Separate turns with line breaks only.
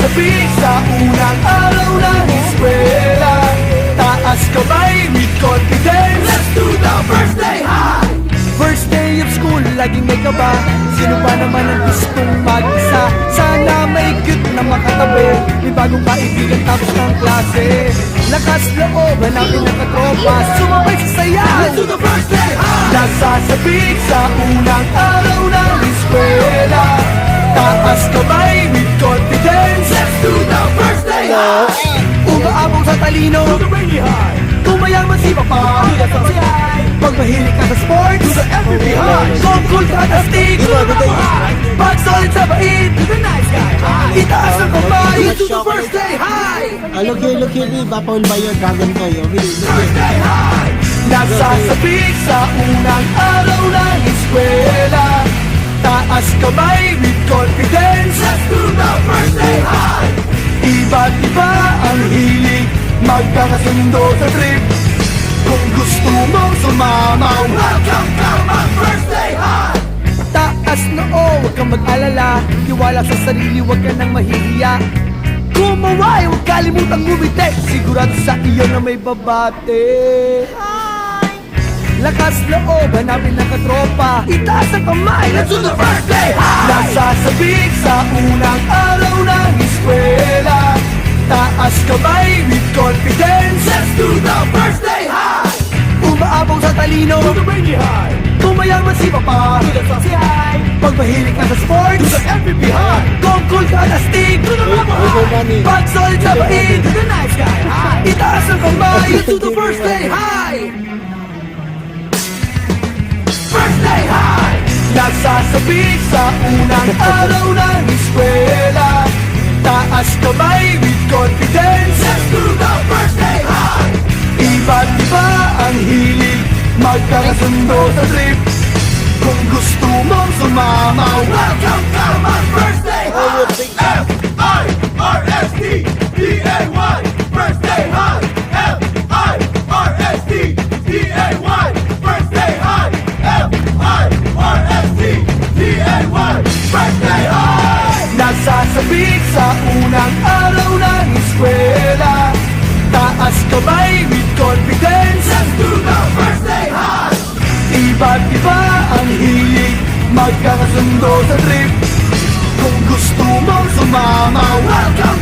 Nasasabik sa unang araw ng eskwela, taas kamay with confidence. Let's do the first day high. First day of school, laging may kaba. Sino ba naman ang gustong mag-isa? Sana may cute na makatabi, may bagong kaibigan tapos ng klase. Lakas loob, hanapin ang katropa, sumabay sa saya. Let's do the first day high. Nasasabik sa unang araw ng eskwela, taas kamay with confidence. Let's do the first day high. Umaabong sa talino, do the rainy high. Kung mayaman si Papa, do the sexy high. Pag mahilig ka sa sports, do the MVP high. Kung cool ka na stick, do the rubber high. Pag solid sa bait, do the nice guy high. Itaas ang kamay, do the first day high.
Look here, Paul by your dragon toy.
First day high. Nasasabik sa unang araw ng eskwela, taas kamay with confidence. Let's do the first day high. Iba't iba ang hilig, magkakasundo sa trip. Kung gusto mong sumama, welcome ka mag-first day high. Taas noo, huwag kang mag-alala, tiwala sa sarili, huwag ka nang mahihiya. Kumaway, huwag kalimutang ngumiti, sigurado sa iyo na may babate. Lakas loob, hanapin ng katropa, itaas ang kamay, let's do the first day high. Nasasabik sa unang araw ng eskwela, taas kamay with confidence. Let's do the first day high. Umaabong sa talino, do the rainy high. Kung mayaman si Papa, do the sexy high. Pag mahilig ka sa sports, do the MVP high. Kung cool ka na stick, do the rubber high. Pag solid sa bait, do the nice guy high. Itaas ang kamay, let's do the first day high. First day high. Nasasabik sa unang araw ng eskwela, taas kamay with confidence. Let's do the first day high. Iba't iba ang hilig, magkakasundo sa trip. Kung gusto mong sumama, welcome ka mag-first day high. F-I-R-S-T-D-A-Y First day high. F-I-R-S-T-D-A-Y First day high. F-I-R-S-T-D-A-Y First day high. Nasasabik sa unang araw ng eskwela, taas kamay with confidence. Let's do the first day high. Iba't iba ang hilig, magkakasundo sa trip. Kung gusto mong sumama, welcome